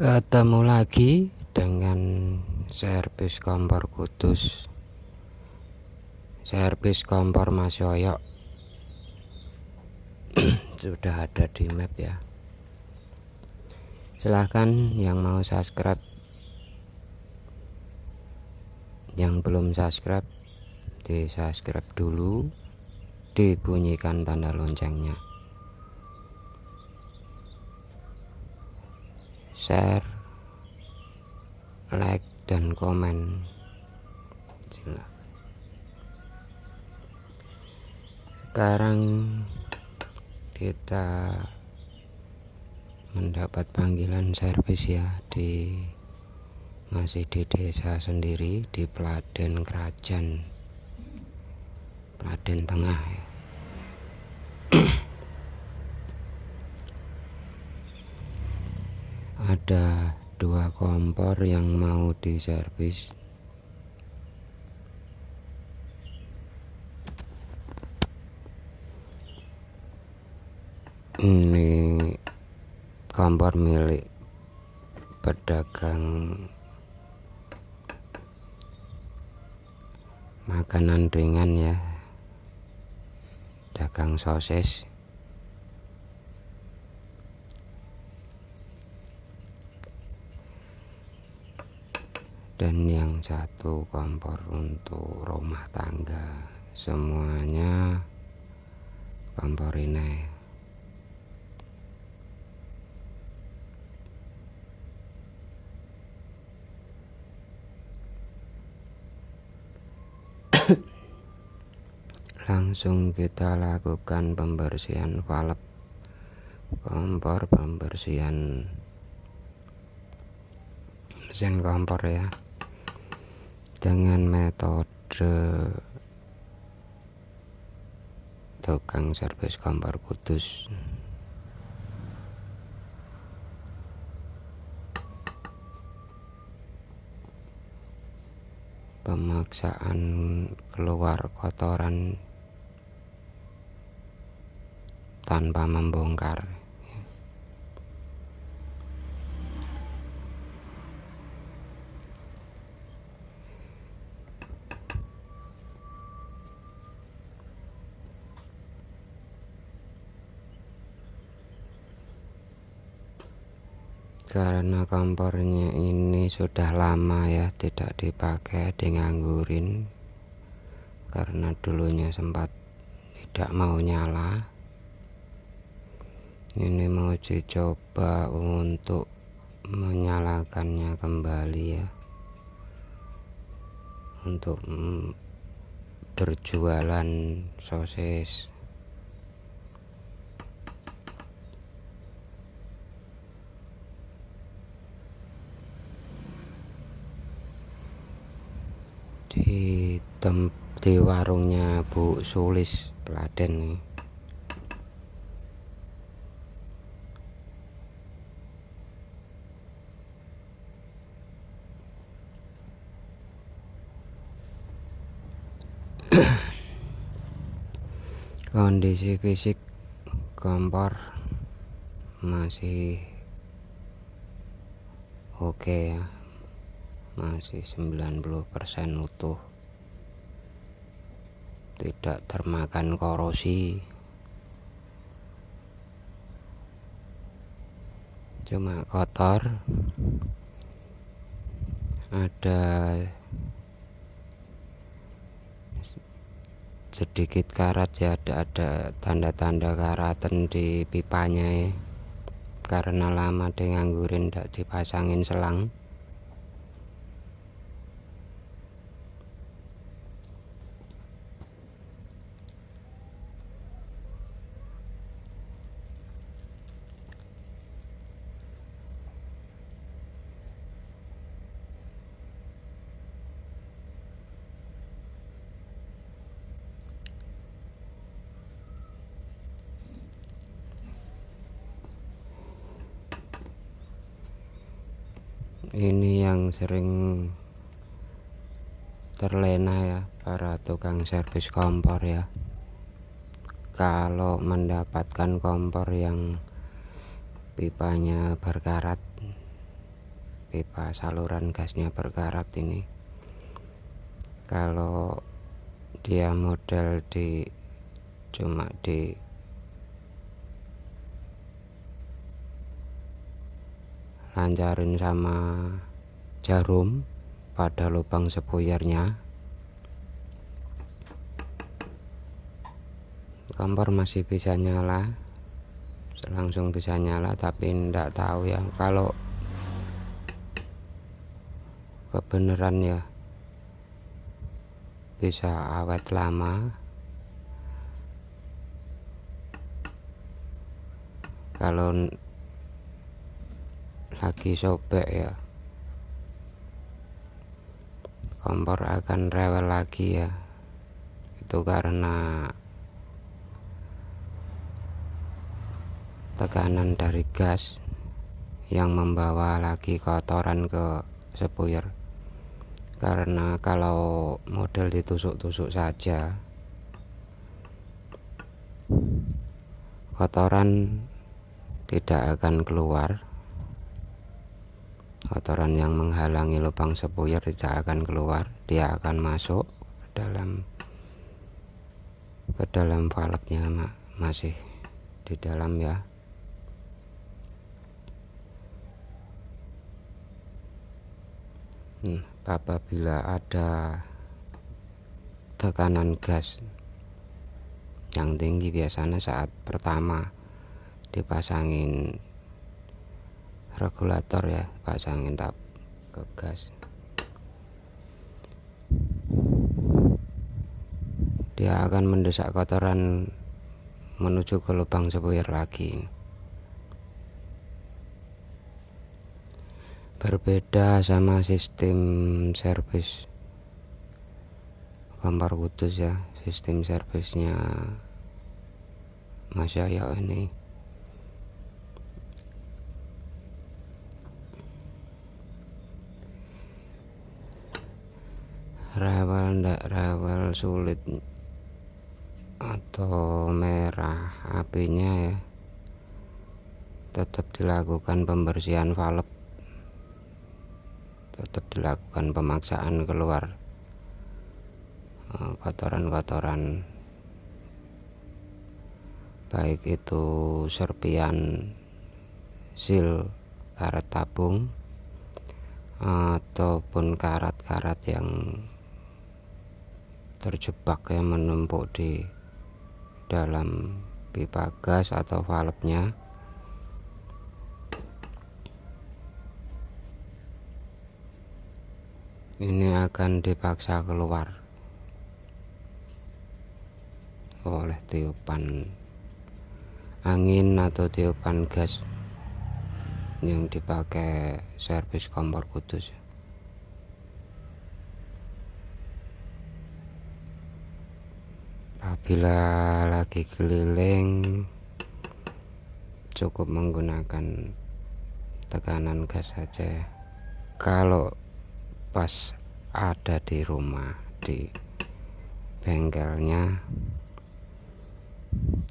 Ketemu lagi dengan servis kompor Kudus, servis kompor Mas Yoyo. Sudah ada di map ya. Silahkan yang mau subscribe, yang belum subscribe di subscribe dulu, dibunyikan tanda loncengnya, share, like, dan komen. Silakan. Sekarang kita mendapat panggilan servis ya, masih di desa sendiri, di Peladen Krajan, Peladen Tengah ya. Ada 2 kompor yang mau diservis. Ini kompor milik pedagang makanan ringan ya, dagang sosis. Dan yang satu kompor untuk rumah tangga, semuanya kompor ini. Langsung kita lakukan pembersihan valve kompor, pembersihan mesin kompor ya, dengan metode tukang servis kompor Kudus. Pemaksaan keluar kotoran tanpa membongkar. Karena kompornya ini sudah lama ya tidak dipakai, diganggurin karena dulunya sempat tidak mau nyala. Ini mau dicoba untuk menyalakannya kembali ya, untuk berjualan sosis. Di warungnya Bu Sulis Peladen. Kondisi fisik kompor masih oke ya, masih 90% utuh, tidak termakan korosi. Cuma kotor, ada sedikit karat ya, ada tanda-tanda karatan di pipanya ya, karena lama diganggurin tidak dipasangin selang. Ini yang sering terlena ya para tukang servis kompor ya, kalau mendapatkan kompor yang pipanya berkarat pipa saluran gasnya berkarat ini. Kalau dia model cuma di lancarin sama jarum pada lubang spoilernya, kompor masih bisa nyala, langsung bisa nyala, tapi enggak tahu ya kalau kebenaran ya bisa awet lama. Kalau lagi sobek ya kompor akan rewel lagi ya, itu karena tekanan dari gas yang membawa lagi kotoran ke spoiler. Karena kalau model ditusuk-tusuk saja, kotoran tidak akan keluar. Kotoran yang menghalangi lubang spoiler tidak akan keluar, dia akan masuk ke dalam valve-nya, masih di dalam ya. Apabila ada tekanan gas yang tinggi, biasanya saat pertama dipasangin regulator ya, pasangin tap ke gas, dia akan mendesak kotoran menuju ke lubang spoiler lagi. Berbeda sama sistem servis kompor kudus ya, sistem servisnya Mas Yoyo ini rewel sulit atau merah apinya ya, tetap dilakukan pembersihan valve, tetap dilakukan pemaksaan keluar kotoran-kotoran, baik itu serpian seal karet tabung ataupun karat-karat yang terjebak yang menumpuk di dalam pipa gas atau valve-nya. Ini akan dipaksa keluar oleh tiupan angin atau tiupan gas yang dipakai servis kompor kudus. Apabila lagi keliling, cukup menggunakan tekanan gas saja. Kalau pas ada di rumah, di bengkelnya,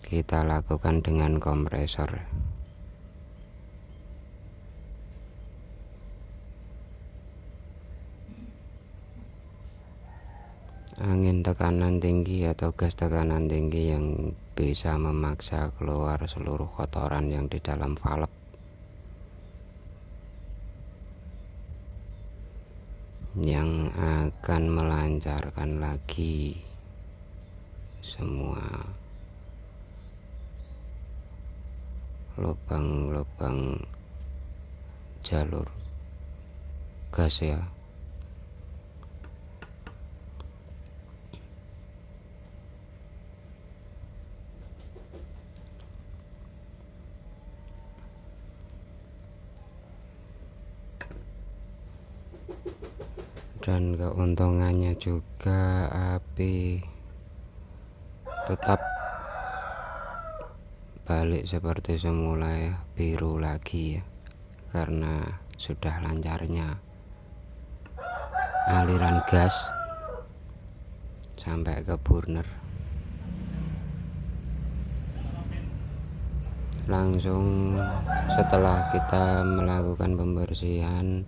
kita lakukan dengan kompresor. Angin tekanan tinggi atau gas tekanan tinggi yang bisa memaksa keluar seluruh kotoran yang di dalam valve, yang akan melancarkan lagi semua lubang-lubang jalur gas ya. Dan keuntungannya juga api tetap balik seperti semula ya, biru lagi ya, karena sudah lancarnya aliran gas sampai ke burner. Langsung setelah kita melakukan pembersihan,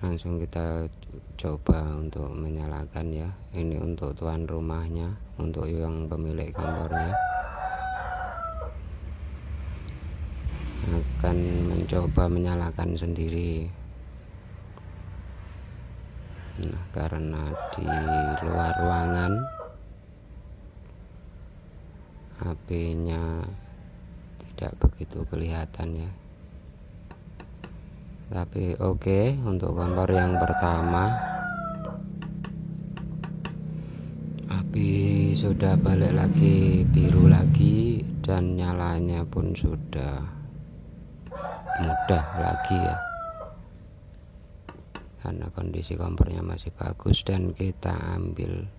langsung kita coba untuk menyalakan ya. Ini untuk tuan rumahnya, untuk yang pemilik kompornya akan mencoba menyalakan sendiri. Nah, karena di luar ruangan apinya tidak begitu kelihatan ya, tapi oke. Untuk kompor yang pertama api sudah balik lagi biru lagi, dan nyalanya pun sudah mudah lagi ya, karena kondisi kompornya masih bagus. Dan kita ambil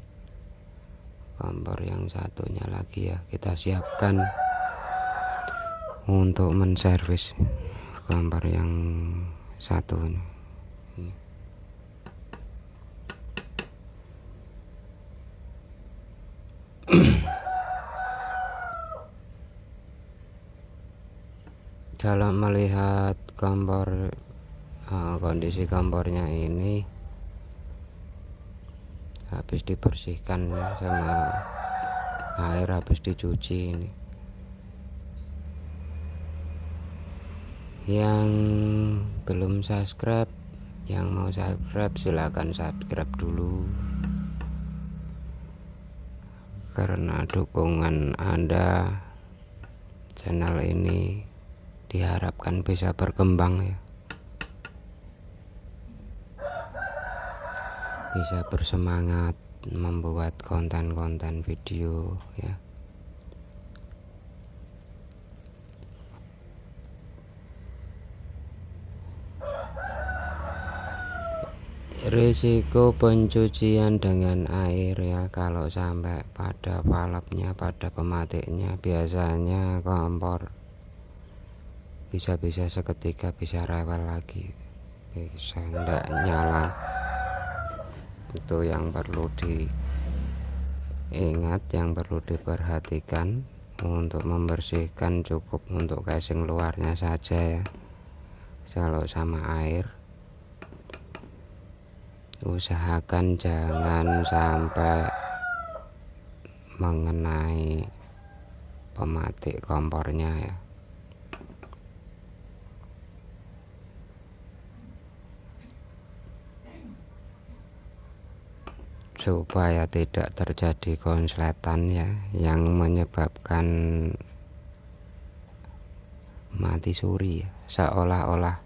kompor yang satunya lagi ya, kita siapkan untuk menservis kompor yang satu ini. Kalau melihat kompor, kondisi kompornya ini habis dibersihkan sama air, habis dicuci ini. Yang belum subscribe, yang mau subscribe silahkan subscribe dulu, karena dukungan Anda channel ini diharapkan bisa berkembang ya, bisa bersemangat membuat konten-konten video ya. Risiko pencucian dengan air ya, kalau sampai pada valve-nya, pada pematiknya, biasanya kompor bisa-bisa seketika bisa rewel lagi, bisa tidak nyala. Itu yang perlu diingat, yang perlu diperhatikan. Untuk membersihkan cukup untuk casing luarnya saja ya. Kalau sama air, usahakan jangan sampai mengenai pematik kompornya ya. Supaya tidak terjadi konsletan ya, yang menyebabkan mati suri ya, seolah-olah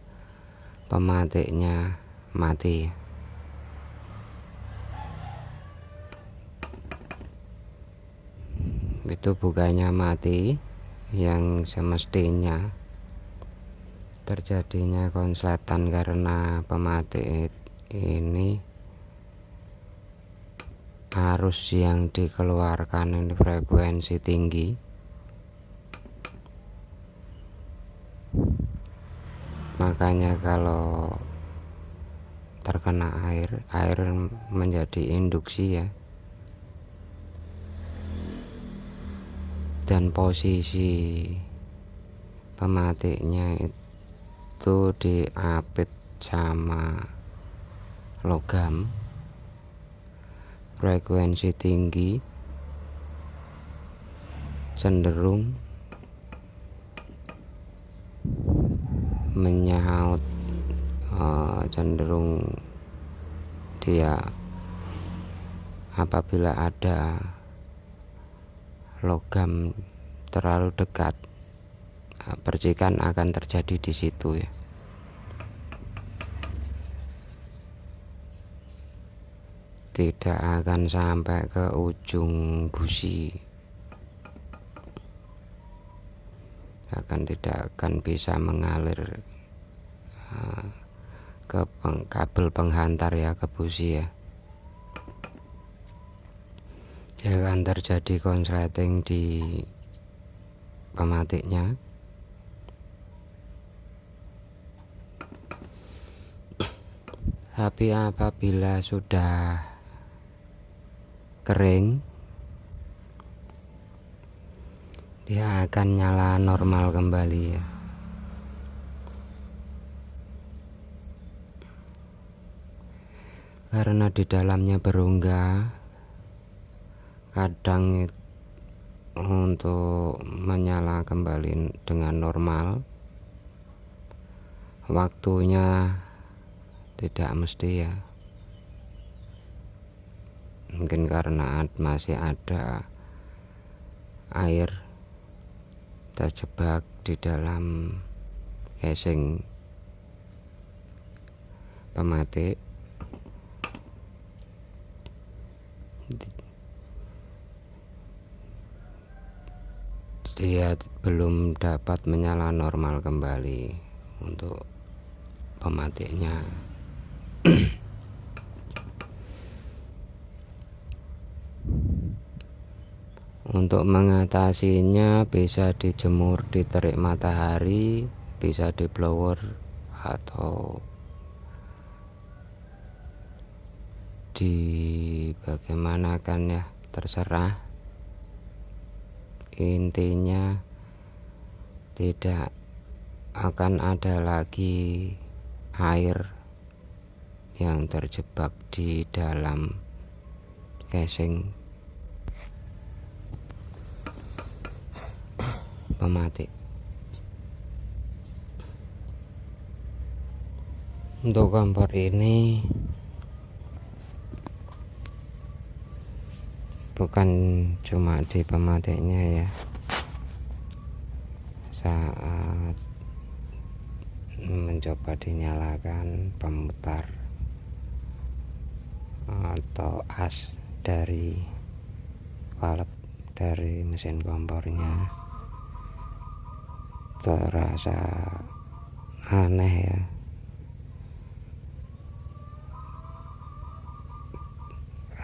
pematiknya mati. Itu bukannya mati, yang semestinya terjadinya konsletan karena pematik ini arus yang dikeluarkan ini frekuensi tinggi, makanya kalau terkena air menjadi induksi ya, dan posisi pematiknya itu diapit sama logam frekuensi tinggi, cenderung menyaut, cenderung dia apabila ada logam terlalu dekat, percikan akan terjadi di situ ya. Tidak akan sampai ke ujung busi, tidak akan bisa mengalir ke kabel penghantar ya, ke busi ya. Akan terjadi konsleting di pematiknya. Tapi apabila sudah kering, dia akan nyala normal kembali ya. karena di dalamnya berongga. Kadang untuk menyala kembali dengan normal waktunya tidak mesti ya, mungkin karena masih ada air terjebak di dalam casing pematik. Dia belum dapat menyala normal kembali untuk pematiknya. Untuk mengatasinya bisa dijemur di terik matahari, bisa di blower atau di bagaimana kan ya, terserah. Intinya tidak akan ada lagi air yang terjebak di dalam casing pematik. Untuk kompor ini bukan cuma di pematiknya ya, saat mencoba dinyalakan pemutar atau as dari valve dari mesin kompornya terasa aneh ya.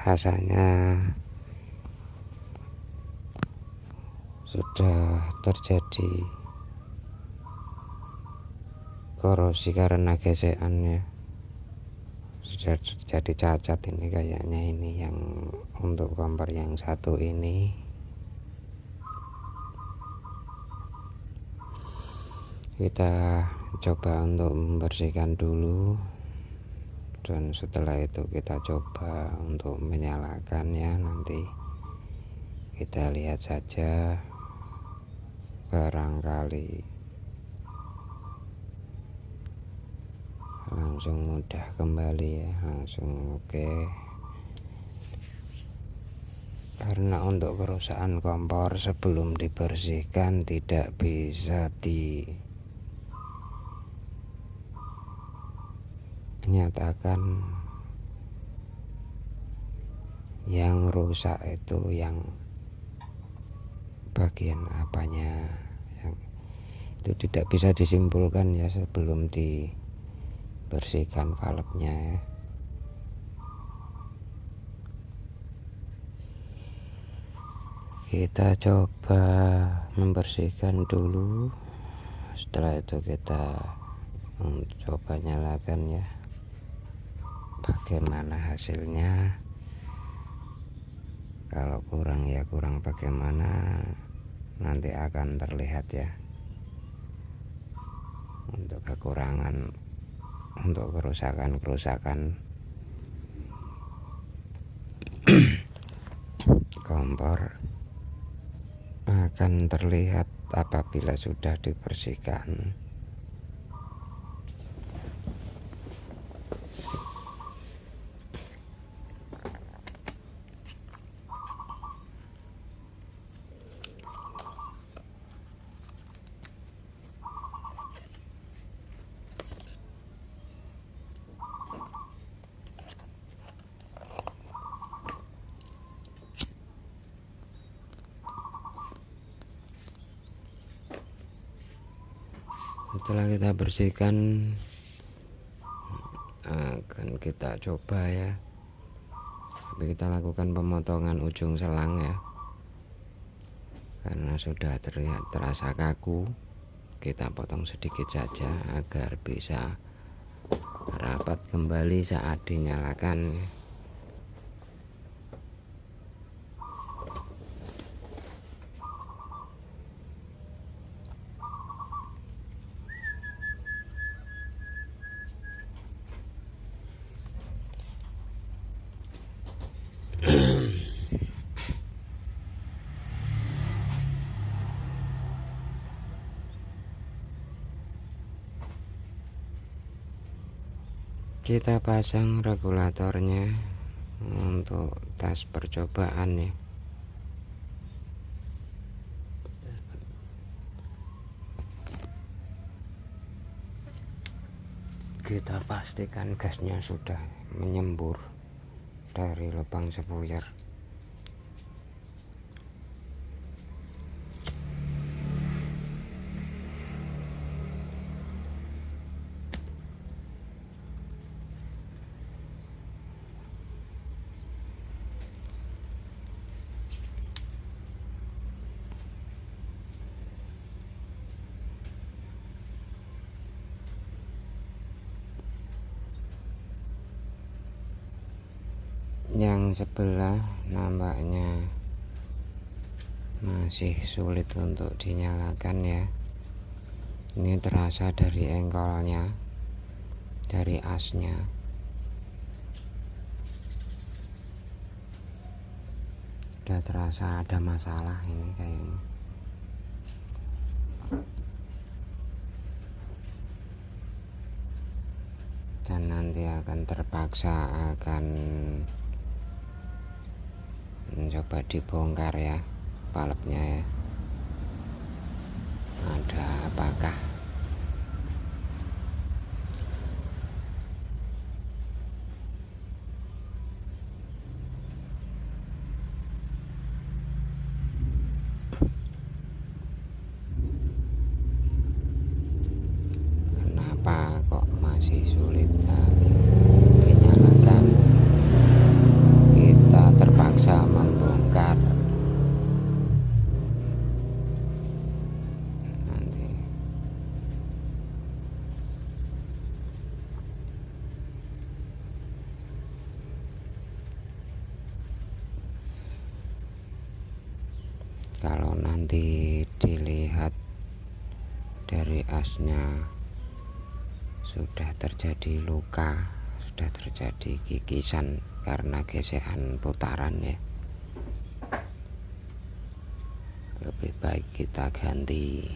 Rasanya sudah terjadi korosi karena gesekannya, sudah terjadi cacat ini kayaknya. Ini yang untuk kompor yang satu ini kita coba untuk membersihkan dulu, dan setelah itu kita coba untuk menyalakannya. Nanti kita lihat saja, barangkali langsung mudah kembali ya, langsung oke. Karena untuk kerusakan kompor sebelum dibersihkan tidak bisa dinyatakan yang rusak itu yang bagian apanya, yang itu tidak bisa disimpulkan ya sebelum dibersihkan valve-nya ya. Kita coba membersihkan dulu, setelah itu kita coba nyalakan ya, bagaimana hasilnya. Kalau kurang ya kurang, bagaimana nanti akan terlihat ya. Untuk kekurangan, untuk kerusakan kompor akan terlihat apabila sudah dibersihkan. Setelah kita bersihkan, akan kita coba ya, tapi kita lakukan pemotongan ujung selang ya, karena sudah terasa kaku. Kita potong sedikit saja agar bisa rapat kembali saat dinyalakan. Kita pasang regulatornya untuk tes percobaan ya. Kita pastikan gasnya sudah menyembur dari lubang spuyer. Yang sebelah nampaknya masih sulit untuk dinyalakan ya. Ini terasa dari engkolnya, dari asnya. Udah terasa ada masalah ini kayaknya. Dan nanti akan terpaksa akan mencoba dibongkar ya valve-nya ya. Ada apakah? Kenapa kok masih sulit lagi dinyalakan? Kita terpaksa membongkar. Nanti kalau nanti dilihat dari asnya sudah terjadi luka, sudah terjadi gigisan karena gesekan putaran ya, lebih baik kita ganti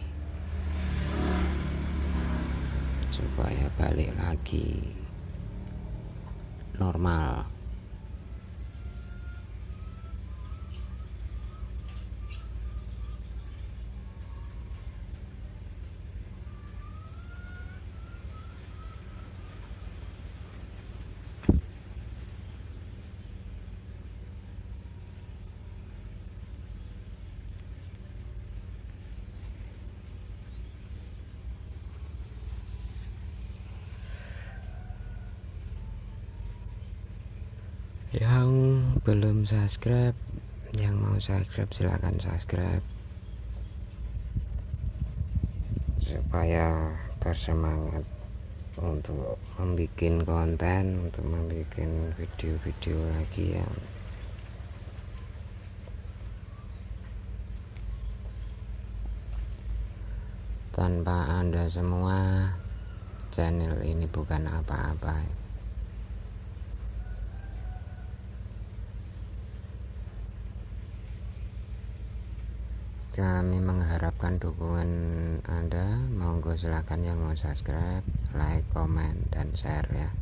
supaya balik lagi normal. Yang belum subscribe, yang mau subscribe silahkan subscribe supaya bersemangat untuk membuat konten, untuk membuat video-video lagi ya. Tanpa Anda semua, channel ini bukan apa-apa. Kami mengharapkan dukungan Anda. Monggo silahkan yang mau subscribe, like, komen, dan share ya.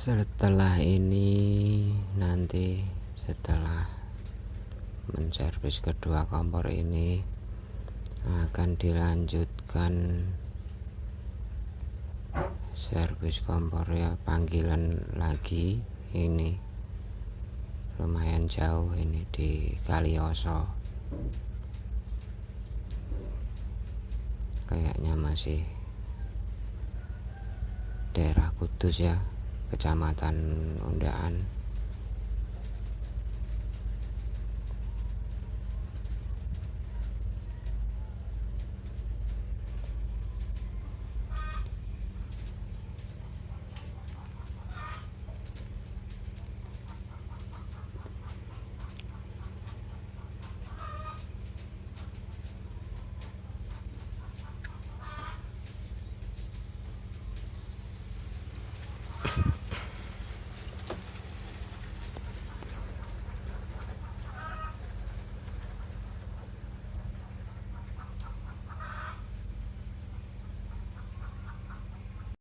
Setelah ini nanti setelah menservis kedua kompor ini akan dilanjutkan servis kompor ya, panggilan lagi. Ini lumayan jauh, ini di Kalioso, kayaknya masih daerah Kudus ya, Kecamatan Undaan.